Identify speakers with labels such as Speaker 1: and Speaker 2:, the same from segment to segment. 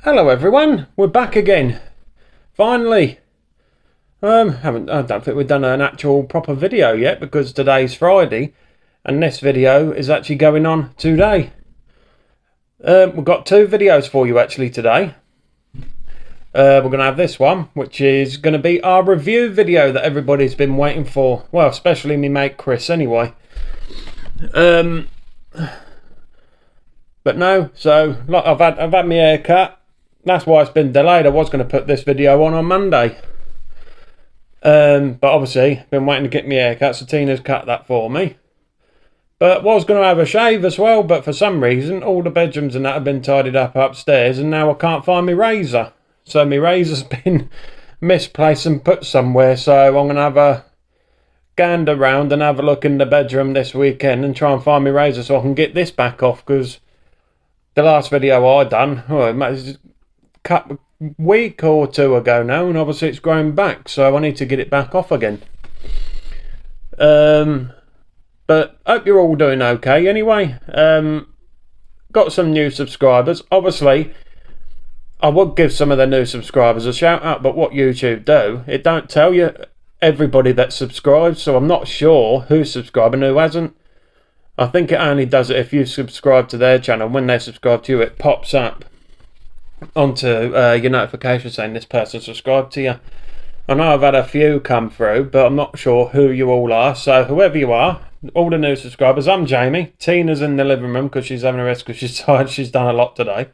Speaker 1: Hello everyone, we're back again. Finally. I don't think we've done an actual proper video yet because today's Friday and this video is actually going on today. We've got two videos for you actually today. We're going to have this one, which is going to be our review video that everybody's been waiting for. Well, especially me mate Chris anyway. But no, so like I've had my hair cut. That's why it's been delayed. I was going to put this video on Monday. But obviously, been waiting to get my hair cut, so Tina's cut that for me. But was going to have a shave as well, but for some reason, all the bedrooms and that have been tidied up upstairs, and now I can't find my razor. So my razor's been misplaced and put somewhere, so I'm going to have a gander round and have a look in the bedroom this weekend and try and find my razor so I can get this back off, because the last video I done, cut a week or two ago now, and obviously it's grown back, so I need to get it back off again. But hope you're all doing okay anyway. Got some new subscribers. Obviously I would give some of the new subscribers a shout out, but what YouTube do, it don't tell you everybody that subscribes, so I'm not sure who's subscribed and who hasn't. I think it only does it if you subscribe to their channel. When they subscribe to you, it pops up onto your notification saying this person subscribed to you. I know I've had a few come through, but I'm not sure who you all are. So whoever you are, all the new subscribers, I'm Jamie. Tina's in the living room because she's having a rest because she's tired. She's done a lot today.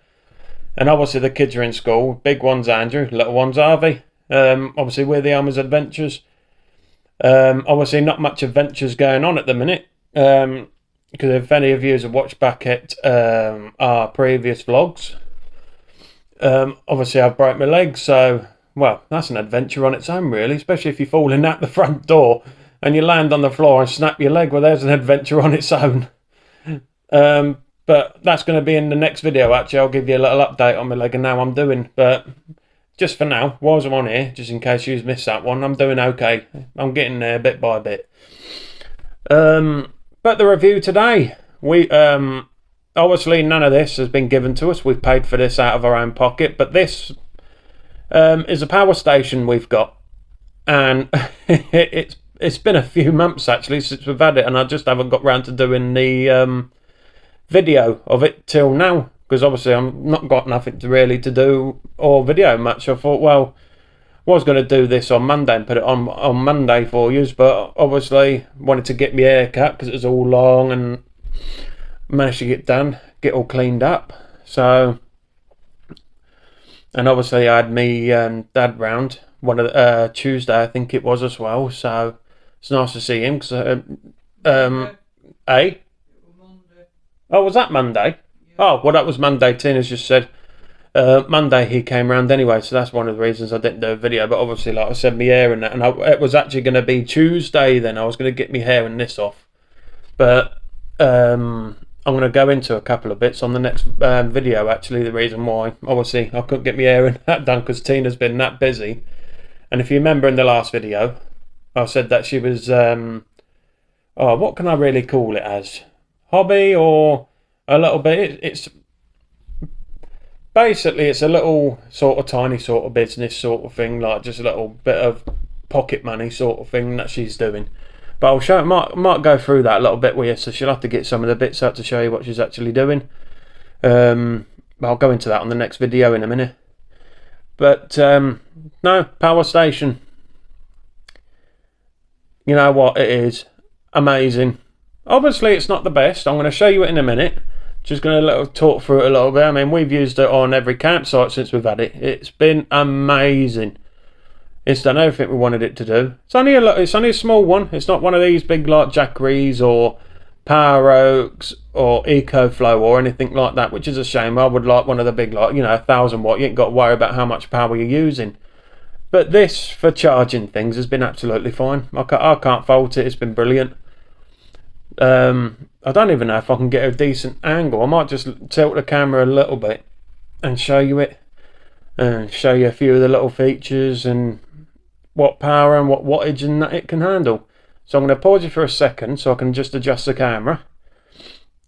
Speaker 1: And obviously the kids are in school. Big one's Andrew, little one's Harvey. Obviously we're theellmersadventures. Obviously not much adventures going on at the minute. Because if any of you have watched back at our previous vlogs, obviously I've broke my leg, so well, that's an adventure on its own really, especially if you're falling out the front door and you land on the floor and snap your leg. Well, there's an adventure on its own. But that's going to be in the next video actually. I'll give you a little update on my leg and how I'm doing, but just for now, whilst I'm on here, just in case you've missed that one, I'm doing okay. I'm getting there bit by bit. But the review today, we obviously none of this has been given to us. We've paid for this out of our own pocket, but this is a power station we've got, and it's been a few months actually since we've had it, and I just haven't got round to doing the video of it till now, because obviously I'm not got nothing to really to do or video much. I thought, well, was going to do this on Monday and put it on Monday for you, but obviously wanted to get my hair cut because it was all long, and managed to get all cleaned up. So, and obviously I had me dad round one of the, Tuesday I think it was as well, so it's nice to see him. Cause, oh, was that Monday? Yeah. Oh, well, that was Monday. Tina's just said Monday he came round anyway, so that's one of the reasons I didn't do a video. But obviously, like I said, my hair and that, and it was actually going to be Tuesday then. I was going to get my hair and this off, but I'm going to go into a couple of bits on the next video actually. The reason why, obviously, I couldn't get my hair and that done because Tina's been that busy. And if you remember in the last video, I said that she was oh, what can I really call it as? Hobby, or a little bit, it's basically it's a little sort of tiny sort of business sort of thing, like just a little bit of pocket money sort of thing that she's doing. But I'll show, might go through that a little bit with you, so she'll have to get some of the bits out to show you what she's actually doing. I'll go into that on the next video in a minute. But no, power station, you know what, it is amazing. Obviously it's not the best. I'm going to show you it in a minute. Just going to talk through it a little bit. I mean, we've used it on every campsite since we've had it. It's been amazing. It's done everything we wanted it to do. It's only a small one. It's not one of these big like Jackeries or Power Oaks or EcoFlow or anything like that, which is a shame. I would like one of the big, like, you know, 1,000 watt. You ain't got to worry about how much power you're using. But this for charging things has been absolutely fine. I can't fault it. It's been brilliant. I don't even know if I can get a decent angle. I might just tilt the camera a little bit and show you it, and show you a few of the little features and what power and what wattage and that it can handle. So I'm going to pause you for a second so I can just adjust the camera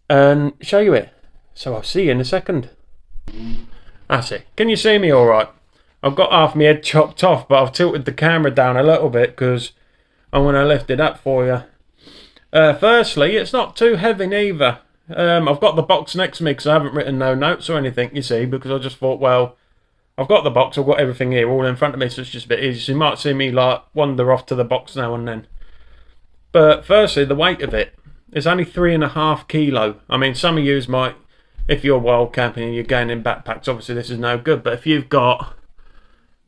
Speaker 1: and show you it. So I'll see you in a second. That's it. Can you see me all right? I've got half my head chopped off, but I've tilted the camera down a little bit because I want to lift it up for you. Firstly, it's not too heavy neither. I've got the box next to me because I haven't written no notes or anything, you see, because I just thought, well, I've got the box, I've got everything here all in front of me, so it's just a bit easy. So you might see me like wander off to the box now and then. But firstly, the weight of it is only 3.5 kilo. I mean, some of you might, if you're wild camping and you're going in backpacks, obviously this is no good. But if you've got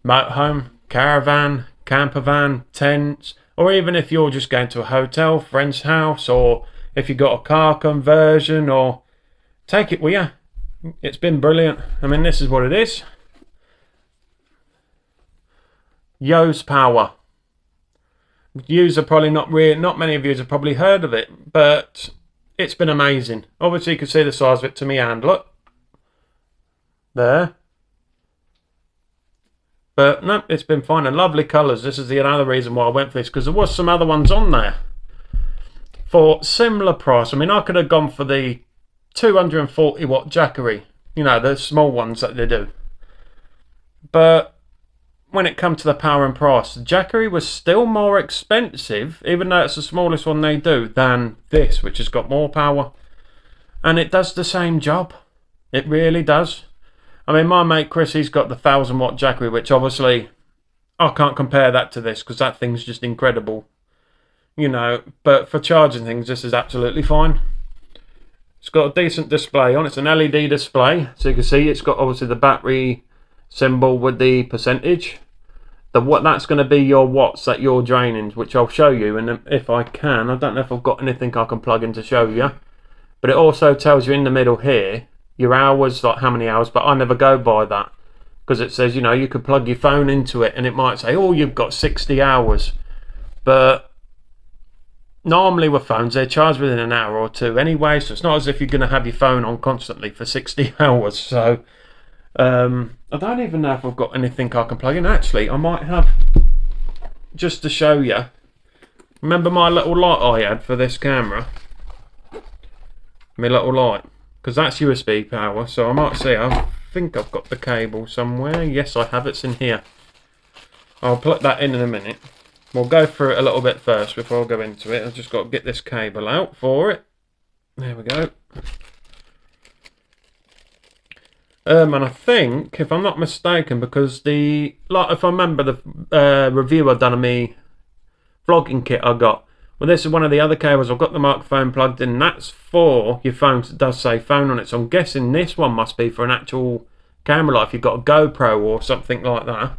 Speaker 1: motorhome, caravan, camper van, tents, or even if you're just going to a hotel, friend's house, or if you've got a car conversion, or take it with you. It's been brilliant. I mean, this is what it is. Yose power. Not many of you have probably heard of it, but it's been amazing. Obviously you can see the size of it to me hand, look. There. But no, it's been fine, and lovely colours. This is the other reason why I went for this, because there was some other ones on there for similar price. I mean, I could have gone for the 240 watt Jackery, you know, the small ones that they do. But when it comes to the power and price, the Jackery was still more expensive, even though it's the smallest one they do, than this, which has got more power. And it does the same job. It really does. I mean, my mate Chris, he's got the 1000 watt Jackery, which obviously I can't compare that to this because that thing's just incredible. You know, but for charging things, this is absolutely fine. It's got a decent display on. It's an LED display, so you can see it's got obviously the battery symbol with the percentage. That's going to be your watts that you're draining, which I'll show you. And if I can, I don't know if I've got anything I can plug in to show you, but it also tells you in the middle here your hours, like how many hours. But I never go by that because it says, you know, you could plug your phone into it and it might say, oh, you've got 60 hours. But normally with phones, they're charged within an hour or two anyway, so it's not as if you're going to have your phone on constantly for 60 hours. So I don't even know if I've got anything I can plug in. Actually, I might have, just to show you. Remember my little light I had for this camera? My little light, because that's USB power. So I might see, I think I've got the cable somewhere. Yes, I have. It's in here. I'll plug that in a minute. We'll go through it a little bit first before I go into it. I've just got to get this cable out for it. There we go. And I think, if I'm not mistaken, because if I remember the review I done of me vlogging kit I got, well, this is one of the other cables. I've got the microphone plugged in. That's for your phone. It does say phone on it, so I'm guessing this one must be for an actual camera, like if you've got a GoPro or something like that.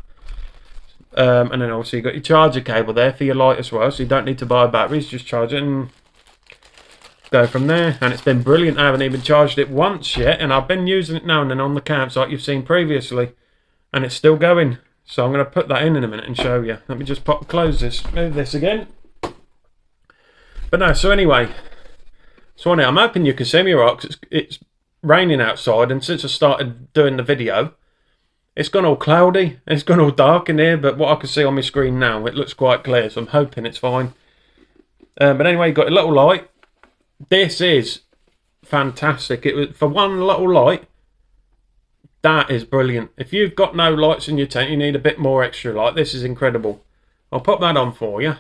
Speaker 1: And then obviously you've got your charger cable there for your light as well, so you don't need to buy batteries, just charge it and go from there. And it's been brilliant. I haven't even charged it once yet, and I've been using it now and then on the campsite you've seen previously, and it's still going. So I'm going to put that in a minute and show you. Let me just close this, move this again. But no, so anyway, so I'm hoping you can see me right, because it's raining outside, and since I started doing the video, it's gone all cloudy, it's gone all dark in here, but what I can see on my screen now, it looks quite clear, so I'm hoping it's fine. But anyway, you've got a little light. This is fantastic. It was for one little light. That is brilliant. If you've got no lights in your tent, you need a bit more extra light. This is incredible. I'll pop that on for you.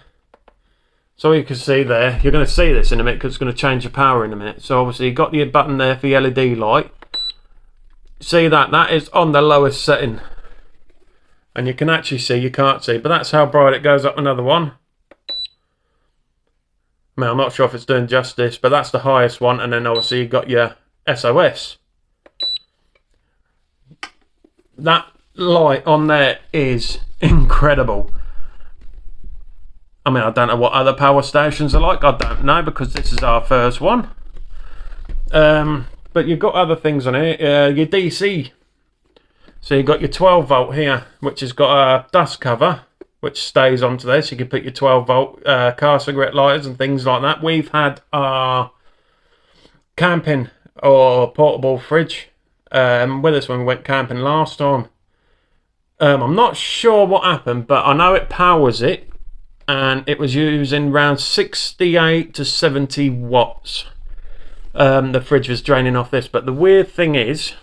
Speaker 1: So you can see there, you're going to see this in a minute because it's going to change the power in a minute. So obviously you've got your button there for your LED light. See that? That is on the lowest setting. And you can actually see, you can't see, but that's how bright it goes up. Another one. I mean, I'm not sure if it's doing justice, but that's the highest one. And then obviously you've got your SOS. That light on there is incredible. I mean, I don't know what other power stations are like. I don't know, because this is our first one. But you've got other things on here. Your DC. So you've got your 12 volt here, which has got a dust cover, which stays onto this. You can put your 12 volt car cigarette lighters and things like that. We've had our camping or portable fridge with us when we went camping last time. I'm not sure what happened, but I know it powers it, and it was using around 68 to 70 watts. The fridge was draining off this, but the weird thing is,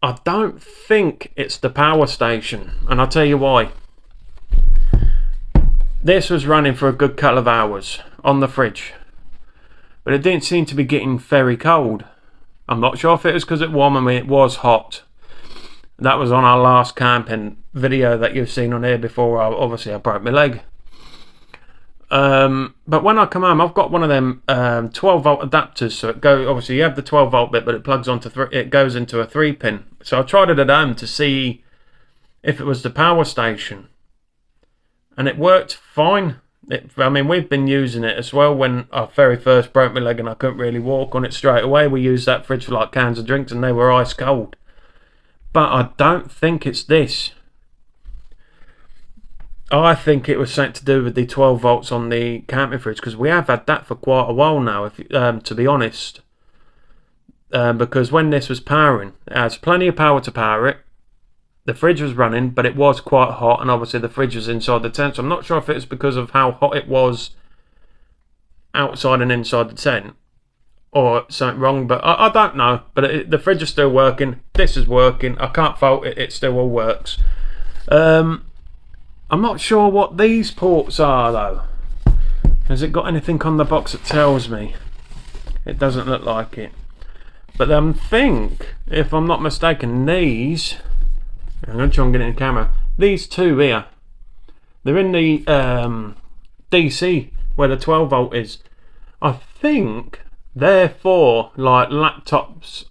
Speaker 1: I don't think it's the power station, and I'll tell you why. This was running for a good couple of hours on the fridge, but it didn't seem to be getting very cold. I'm not sure if it was because it was warm. I mean, it was hot. That was on our last camping video that you've seen on here before. Obviously, I broke my leg. But when I come home, I've got one of them 12-volt adapters. So it goes. Obviously, you have the 12-volt bit, but it plugs onto it goes into a 3-pin. So I tried it at home to see if it was the power station, and it worked fine. I mean, we've been using it as well. When I very first broke my leg and I couldn't really walk on it straight away, we used that fridge for like cans of drinks, and they were ice cold. But I don't think it's this. I think it was something to do with the 12 volts on the camping fridge, because we have had that for quite a while now, to be honest. Because when this was powering, it has plenty of power to power it. The fridge was running, but it was quite hot, and obviously the fridge was inside the tent. So I'm not sure if it's because of how hot it was outside and inside the tent, or something wrong, but I don't know. But the fridge is still working. This is working. I can't fault it. It still all works. I'm not sure what these ports are though. Has it got anything on the box that tells me? It doesn't look like it. But I think, if I'm not mistaken, these, I'm going to try and get it in camera, these two here, they're in the DC where the 12 volt is. I think they're for like laptops,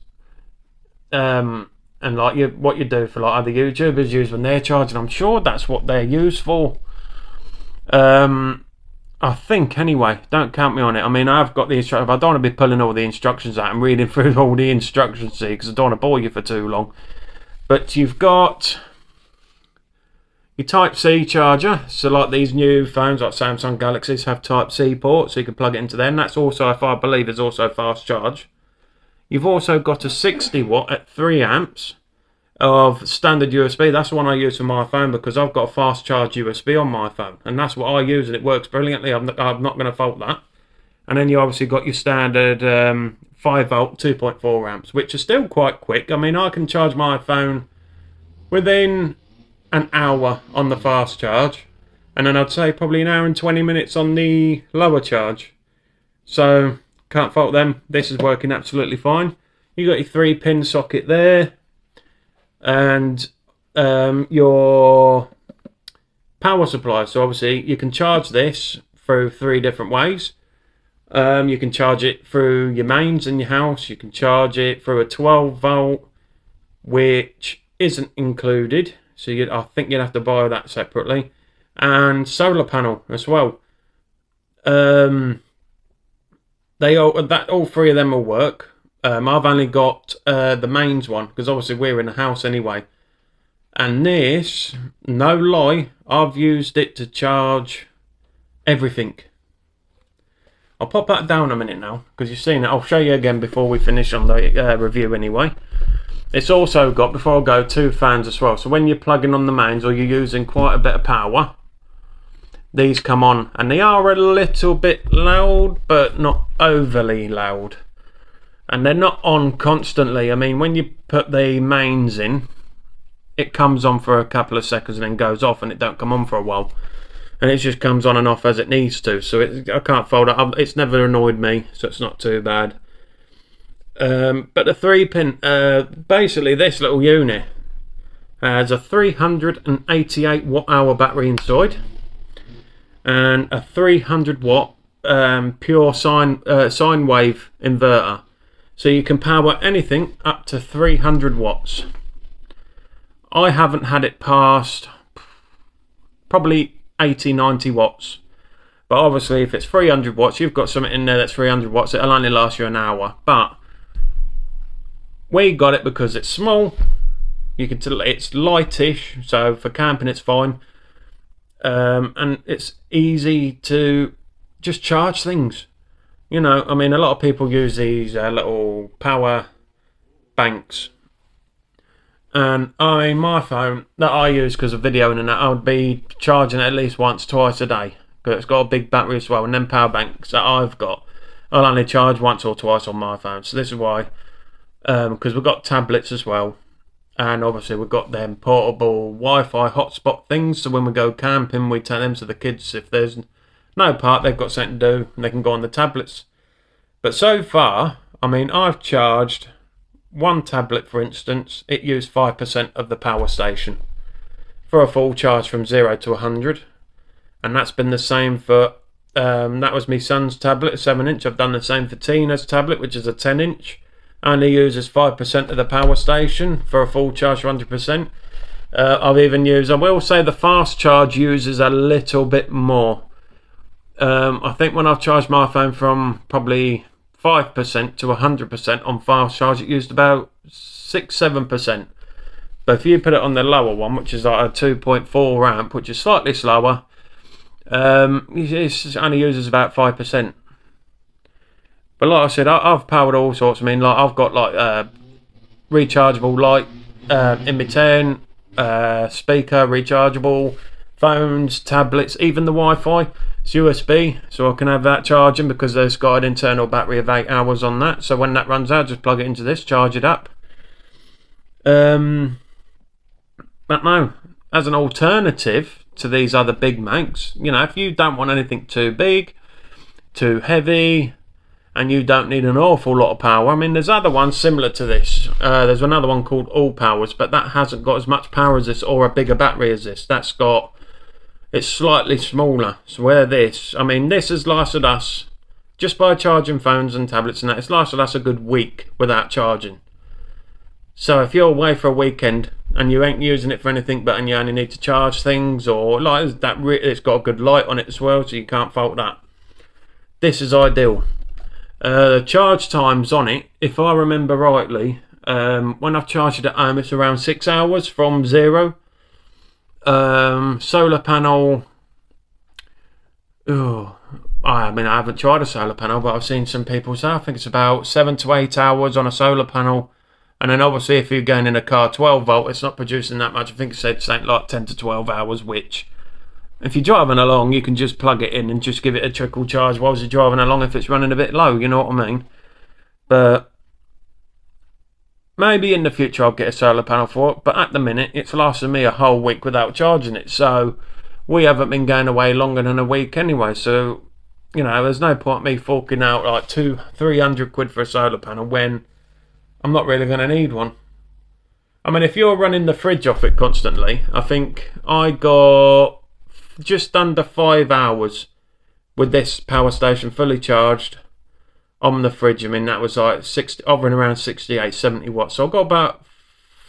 Speaker 1: and like what you do for like other YouTubers use when they're charging. I'm sure that's what they're used for. I think anyway. Don't count me on it. I mean, I've got the instructions. I don't want to be pulling all the instructions out and reading through all the instructions, see, because I don't want to bore you for too long. But you've got your Type-C charger. So like these new phones, like Samsung Galaxies, have Type-C ports, so you can plug it into them. That's also, if I believe, is also fast charge. You've also got a 60 watt at 3 amps of standard USB. That's the one I use for my phone, because I've got a fast charge USB on my phone, and that's what I use, and it works brilliantly. I'm not going to fault that. And then you obviously got your standard 5 volt 2.4 amps, which are still quite quick. I mean, I can charge my phone within an hour on the fast charge, and then I'd say probably an hour and 20 minutes on the lower charge. So can't fault them. This is working absolutely fine. You got your 3-pin socket there, and your power supply. So obviously you can charge this through 3 different ways. You can charge it through your mains in your house. You can charge it through a 12 volt, which isn't included. So I think you'd have to buy that separately, and solar panel as well. All 3 of them will work. I've only got the mains one, because obviously we're in the house anyway. And this, no lie, I've used it to charge everything. I'll pop that down a minute now, because you've seen it. I'll show you again before we finish on the review anyway. It's also got, before I go, 2 fans as well. So when you're plugging on the mains, or you're using quite a bit of power, these come on, and they are a little bit loud, but not overly loud. And they're not on constantly. I mean, when you put the mains in, it comes on for a couple of seconds and then goes off, and it don't come on for a while. And it just comes on and off as it needs to. So I can't fault it. It's never annoyed me, so it's not too bad. But the 3-pin, basically this little unit has a 388 watt hour battery inside, and a 300 watt pure sine wave inverter. So you can power anything up to 300 watts. I haven't had it past probably 80-90 watts. But obviously if it's 300 watts, you've got something in there that's 300 watts, it'll only last you an hour. But we got it because it's small. You can tell it's lightish, so for camping it's fine. And it's easy to just charge things. You know, I mean, a lot of people use these little power banks. And my phone that I use because of videoing and that, I would be charging it at least once, twice a day. But it's got a big battery as well. And then power banks that I've got, I'll only charge once or twice on my phone. So this is why, because we've got tablets as well. And obviously we've got them portable Wi-Fi hotspot things, so when we go camping we take them so the kids, if there's no park, they've got something to do and they can go on the tablets. But so far, I mean, I've charged one tablet, for instance, it used 5% of the power station for a full charge from 0 to 100, and that's been the same for that was my son's tablet, a 7-inch. I've done the same for Tina's tablet, which is a 10-inch. Only uses 5% of the power station for a full charge for 100%. I've even used, I will say the fast charge uses a little bit more. I think when I've charged my phone from probably 5% to 100% on fast charge, it used about 6-7%. But if you put it on the lower one, which is like a 2.4 amp, which is slightly slower, it only uses about 5%. But like I said, I've powered all sorts. I mean, like I've got like rechargeable light in my tent, speaker rechargeable, phones, tablets, even the Wi-Fi. It's USB, so I can have that charging because there's got an internal battery of 8 hours on that. So when that runs out, just plug it into this, charge it up. But no, as an alternative to these other big makes, you know, if you don't want anything too big, too heavy, and you don't need an awful lot of power, I mean, there's other ones similar to this. There's another one called All Powers, but that hasn't got as much power as this or a bigger battery as this. That's got, it's slightly smaller. So where this, I mean, this has lasted us, just by charging phones and tablets and that, it's lasted us a good week without charging. So if you're away for a weekend and you ain't using it for anything but and you only need to charge things, or like that, it's got a good light on it as well, so you can't fault that. This is ideal. The charge times on it, if I remember rightly, when I've charged it at home, it's around 6 hours from 0. Solar panel, I mean, I haven't tried a solar panel, but I've seen some people say I think it's about 7 to 8 hours on a solar panel. And then obviously if you're going in a car 12 volt, it's not producing that much. I think it said something like 10 to 12 hours, which if you're driving along, you can just plug it in and just give it a trickle charge whilst you're driving along if it's running a bit low, you know what I mean? But maybe in the future I'll get a solar panel for it, but at the minute it's lasted me a whole week without charging it. So we haven't been going away longer than a week anyway, so you know, there's no point me forking out like 200-300 quid for a solar panel when I'm not really going to need one. I mean, if you're running the fridge off it constantly, I think I got just under 5 hours with this power station fully charged on the fridge. I mean, that was like hovering around 68-70 watts. So I got about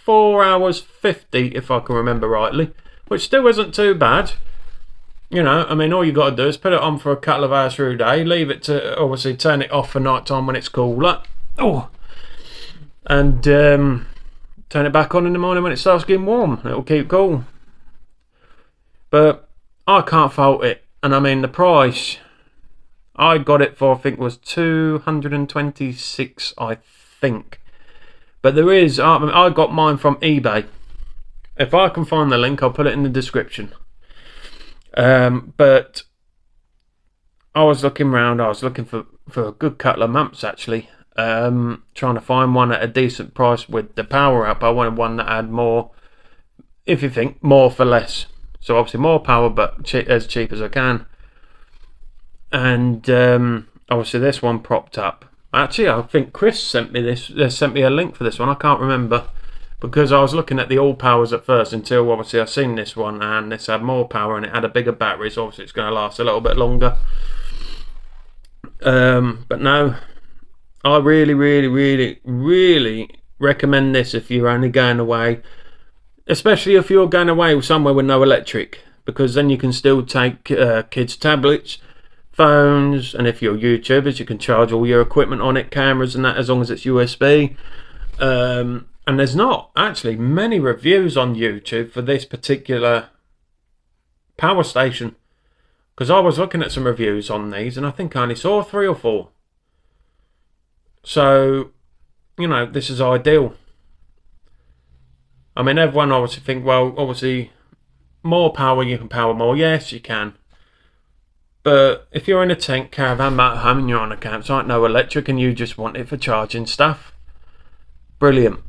Speaker 1: 4 hours 50, if I can remember rightly, which still isn't too bad. You know, I mean, all you got to do is put it on for a couple of hours through the day, leave it to, obviously turn it off for night time when it's cooler. And turn it back on in the morning when it starts getting warm. It'll keep cool. But I can't fault it. And I mean, the price, I got it for, I think it was 226, I think. But there is, I got mine from eBay. If I can find the link, I'll put it in the description. But I was looking around, I was looking for a good couple of months actually. Trying to find one at a decent price with the power up. I wanted one that had more, if you think, more for less. So obviously more power, but as cheap as I can. And obviously this one propped up. Actually, I think Chris sent me this. Sent me a link for this one. I can't remember because I was looking at the all powers at first until obviously I seen this one, and this had more power and it had a bigger battery. So obviously it's going to last a little bit longer. But no. I really recommend this if you're only going away, especially if you're going away somewhere with no electric, because then you can still take kids' tablets, phones, and if you're YouTubers, you can charge all your equipment on it, cameras and that, as long as it's USB. And there's not actually many reviews on YouTube for this particular power station, because I was looking at some reviews on these and I think I only saw 3 or 4. So, you know, this is ideal. I mean, everyone obviously think, well, obviously, more power, you can power more. Yes, you can. But if you're in a tent, caravan, motorhome, and you're on a campsite, no electric, and you just want it for charging stuff, brilliant.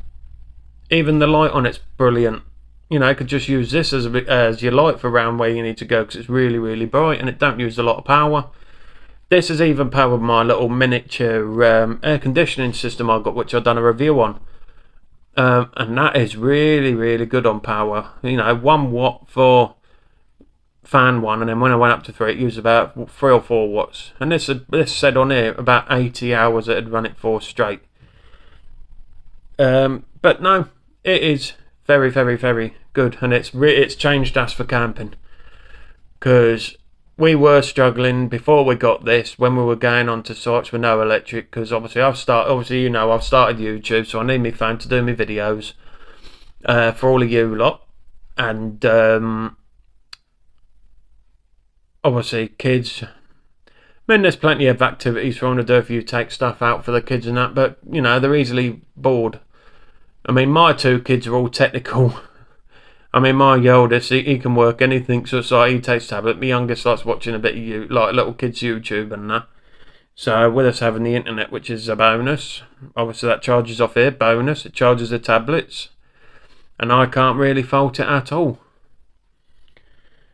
Speaker 1: Even the light on it's brilliant. You know, you could just use this as your light for around where you need to go, because it's really, really bright and it don't use a lot of power. This is even powered my little miniature air conditioning system I got, which I've done a review on. And that is really, really good on power. You know, 1 watt for fan 1, and then when I went up to 3, it used about 3 or 4 watts. And this said on here about 80 hours it'd run it for straight. But no, it is very, very, very good, and it's changed us for camping, because we were struggling before we got this when we were going on to sites with no electric. Because obviously I've started YouTube, so I need my phone to do my videos for all of you lot, and obviously kids. I mean, there's plenty of activities for them to do if you take stuff out for the kids and that, but you know, they're easily bored. I mean, my 2 kids are all technical. I mean, my oldest, he can work anything, so it's like he takes tablet. My youngest likes watching a bit of like little kids' YouTube and that. So with us having the internet, which is a bonus, obviously that charges off here, bonus. It charges the tablets, and I can't really fault it at all.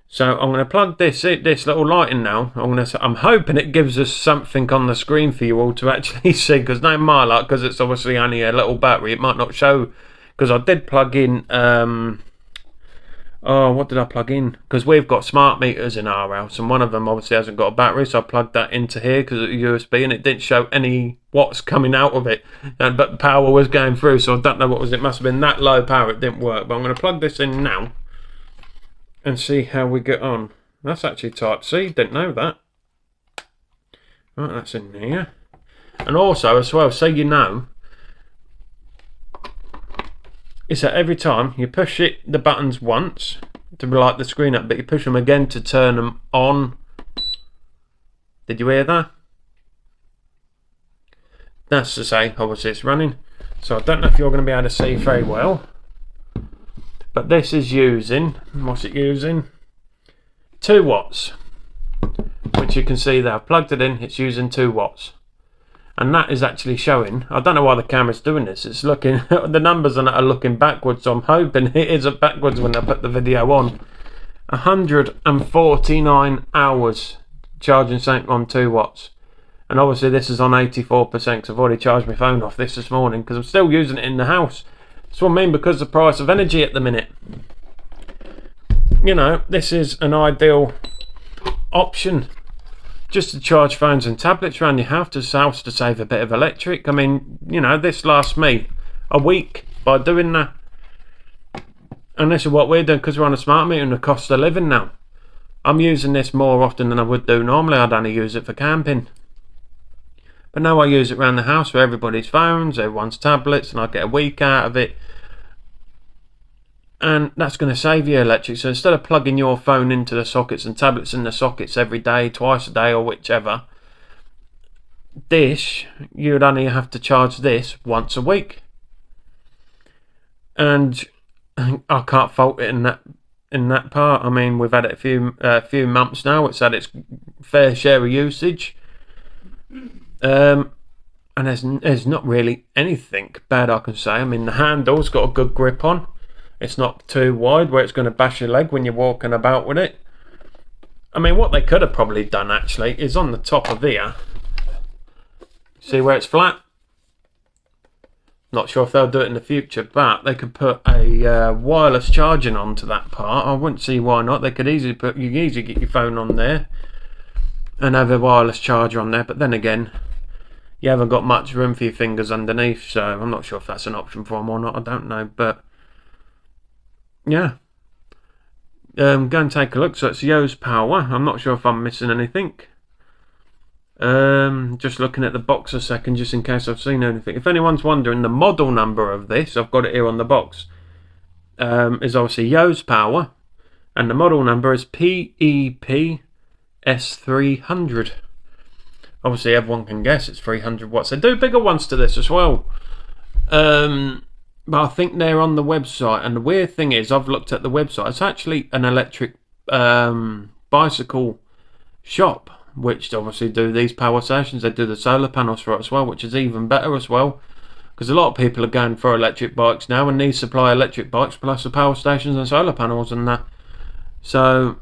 Speaker 1: So I'm going to plug this little light in now. I'm hoping it gives us something on the screen for you all to actually see, because no my luck, because it's obviously only a little battery, it might not show. Because I did plug in, what did I plug in? Because we've got smart meters in our house, and one of them obviously hasn't got a battery, so I plugged that into here because it's USB, and it didn't show any watts coming out of it, but power was going through, so I don't know what was it. Must have been that low power, it didn't work. But I'm going to plug this in now and see how we get on. That's actually type C, didn't know that. Right, that's in here. And also as well, so you know, is that every time you push the buttons once to light the screen up, but you push them again to turn them on. Did you hear that? That's to say, obviously it's running. So I don't know if you're going to be able to see very well, but this is using, what's it using? 2 watts, which you can see there. I've plugged it in, it's using 2 watts. And that is actually showing, I don't know why the camera's doing this, it's looking, the numbers on it are looking backwards, so I'm hoping it is backwards when I put the video on. 149 hours charging something on 2 watts. And obviously this is on 84%, because I've already charged my phone off this morning, because I'm still using it in the house. That's what I mean, because of the price of energy at the minute. You know, this is an ideal option just to charge phones and tablets around your house to save a bit of electric. I mean, you know, this lasts me a week by doing that. And this is what we're doing, because we're on a smart meter and the cost of living now. I'm using this more often than I would do normally. I'd only use it for camping. But now I use it around the house for everybody's phones, everyone's tablets, and I get a week out of it. And that's going to save you electric. So instead of plugging your phone into the sockets and tablets in the sockets every day, twice a day, or whichever, this, you'd only have to charge this once a week. And I can't fault it in that part. I mean, we've had it a few months now. It's had its fair share of usage. And there's not really anything bad I can say. I mean, the handle's got a good grip on. It's not too wide where it's going to bash your leg when you're walking about with it. I mean, what they could have probably done actually is on the top of here. See where it's flat? Not sure if they'll do it in the future, but they could put a wireless charging onto that part. I wouldn't see why not. They could easily you can easily get your phone on there and have a wireless charger on there, but then again, you haven't got much room for your fingers underneath, so I'm not sure if that's an option for them or not. I don't know, but yeah. Go and take a look. So it's Yose power. I'm not sure if I'm missing anything. Just looking at the box a second, just in case I've seen anything. If anyone's wondering, the model number of this, I've got it here on the box, is obviously Yose power, and the model number is PEP S300. Obviously everyone can guess it's 300 watts. They do bigger ones to this as well, but I think they're on the website. And the weird thing is, I've looked at the website, it's actually an electric bicycle shop, which obviously do these power stations. They do the solar panels for it as well, which is even better as well, because a lot of people are going for electric bikes now, and these supply electric bikes plus the power stations and solar panels and that. So,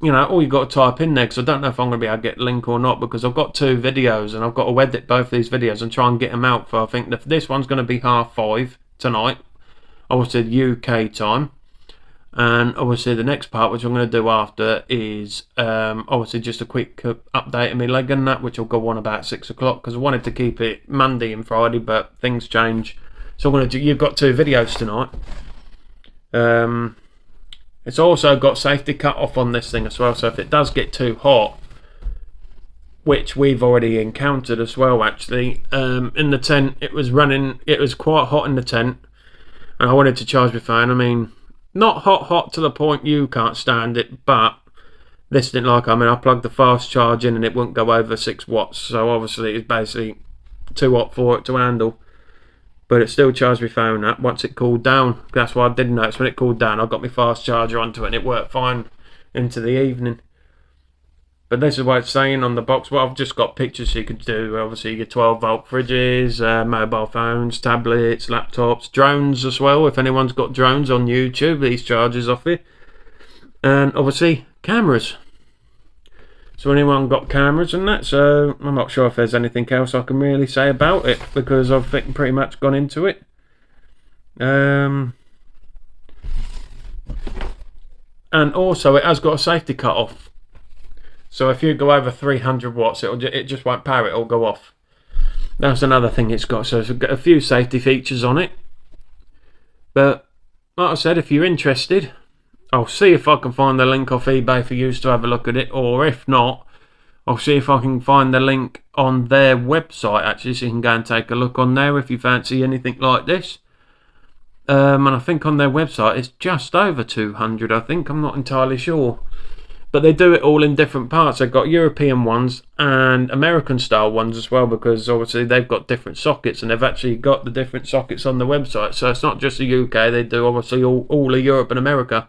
Speaker 1: you know, all you got to type in there, because I don't know if I'm going to be able to get a link or not, because I've got 2 videos and I've got to edit both these videos and try and get them out for, I think this one's going to be 5:30 tonight, obviously UK time, and obviously the next part, which I'm going to do after, is obviously just a quick update of my leg and that, which will go on about 6 o'clock, because I wanted to keep it Monday and Friday, but things change, so I'm going to do, you've got 2 videos tonight. It's also got safety cut off on this thing as well, so if it does get too hot, which we've already encountered as well actually, in the tent it was quite hot in the tent, and I wanted to charge my phone. I mean, not hot to the point you can't stand it, but this didn't like, I mean, I plugged the fast charge in and it wouldn't go over 6 watts, so obviously it's basically too hot for it to handle. But it still charged my phone up once it cooled down. That's why I didn't notice when it cooled down. I got my fast charger onto it and it worked fine into the evening. But this is what it's saying on the box. Well, I've just got pictures you could do. Obviously, your 12-volt fridges, mobile phones, tablets, laptops, drones as well. If anyone's got drones on YouTube, these chargers off it. And obviously, cameras. So anyone got cameras and that, so I'm not sure if there's anything else I can really say about it, because I've pretty much gone into it. And also it has got a safety cut off, so if you go over 300 watts it just won't power, it'll go off. That's another thing it's got, so it's got a few safety features on it. But like I said, if you're interested, I'll see if I can find the link off eBay for you to have a look at it, or if not, I'll see if I can find the link on their website actually, so you can go and take a look on there if you fancy anything like this. And I think on their website it's just over 200, I think, I'm not entirely sure. But they do it all in different parts. They've got European ones and American style ones as well, because obviously they've got different sockets, and they've actually got the different sockets on the website. So it's not just the UK, they do obviously all of Europe and America.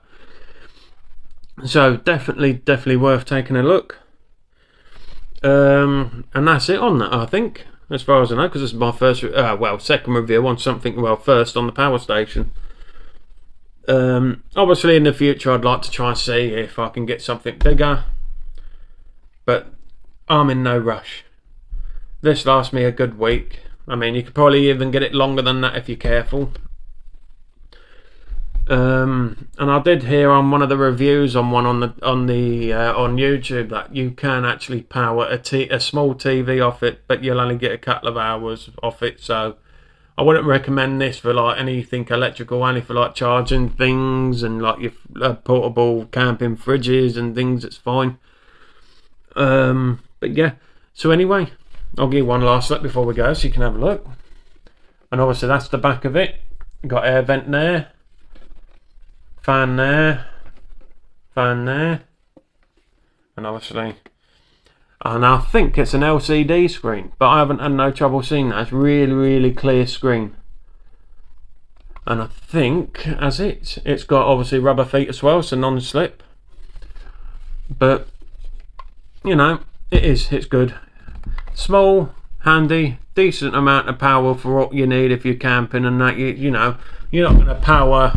Speaker 1: So definitely worth taking a look. And that's it on that, I think, as far as I know, because this is my first, second review on something, first on the power station. Obviously in the future I'd like to try and see if I can get something bigger, but I'm in no rush. This lasts me a good week. I mean, you could probably even get it longer than that if you're careful. And I did hear on one of the reviews on YouTube that you can actually power a small TV off it, but you'll only get a couple of hours off it. So I wouldn't recommend this for like anything electrical, only for like charging things and like your portable camping fridges and things. It's fine. But yeah, so anyway, I'll give you one last look before we go so you can have a look. And obviously that's the back of it. Got air vent there, fan there, and obviously, and I think it's an LCD screen, but I haven't had no trouble seeing that. It's really clear screen. And I think as it's got obviously rubber feet as well, so non-slip. But you know, it's good. Small, handy, decent amount of power for what you need if you're camping and that. You know, you're not going to power,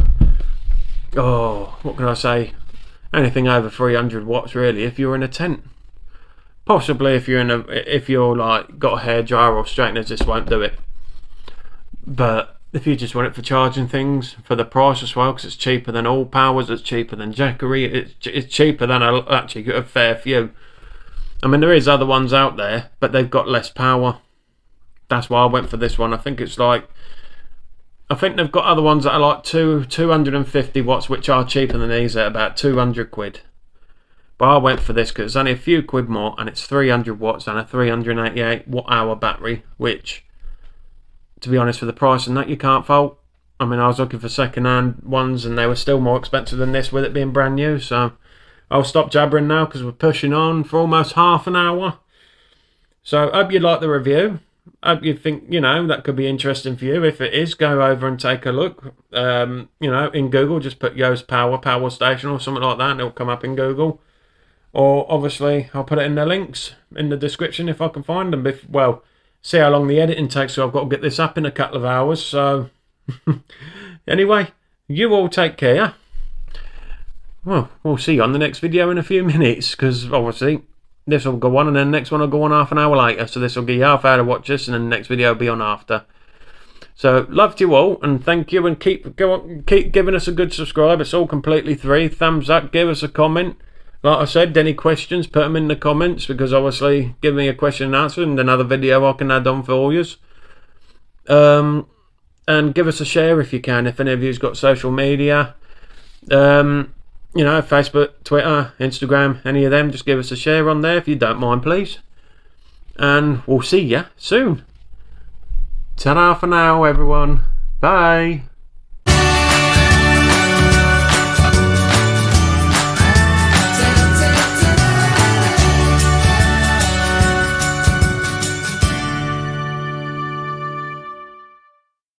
Speaker 1: what can I say, anything over 300 watts really if you're in a tent. Possibly if you're like got a hairdryer or straighteners, this won't do it. But if you just want it for charging things, for the price as well, because it's cheaper than all powers, it's cheaper than Jackery, it's cheaper than actually a fair few. I mean, there is other ones out there, but they've got less power. That's why I went for this one. I think they've got other ones that are like 250 watts, which are cheaper than these at about 200 quid. But I went for this because it's only a few quid more, and it's 300 watts and a 388 watt hour battery, which, to be honest, for the price and that, you can't fault. I mean, I was looking for second-hand ones and they were still more expensive than this with it being brand new, so I'll stop jabbering now because we're pushing on for almost half an hour. So hope you like the review. Hope you think, you know, that could be interesting for you. If it is, go over and take a look. You know, in Google, just put Yose power station or something like that and it'll come up in Google. Or obviously I'll put it in the links in the description if I can find them. see how long the editing takes, so I've got to get this up in a couple of hours. So anyway, you all take care. Well, we'll see you on the next video in a few minutes, because obviously this will go on and then the next one will go on half an hour later, so this will be half hour to watch this and then the next video will be on after. So love to you all, and thank you, and keep giving us a good subscribe. It's all completely free. Thumbs up, give us a comment. Like I said, any questions, put them in the comments, because obviously give me a question and answer and another video I can add on for you. And give us a share if you can, if any of you's got social media. You know, Facebook, Twitter, Instagram, any of them, just give us a share on there if you don't mind, please. And we'll see ya soon. Ta-ra for now, everyone. Bye.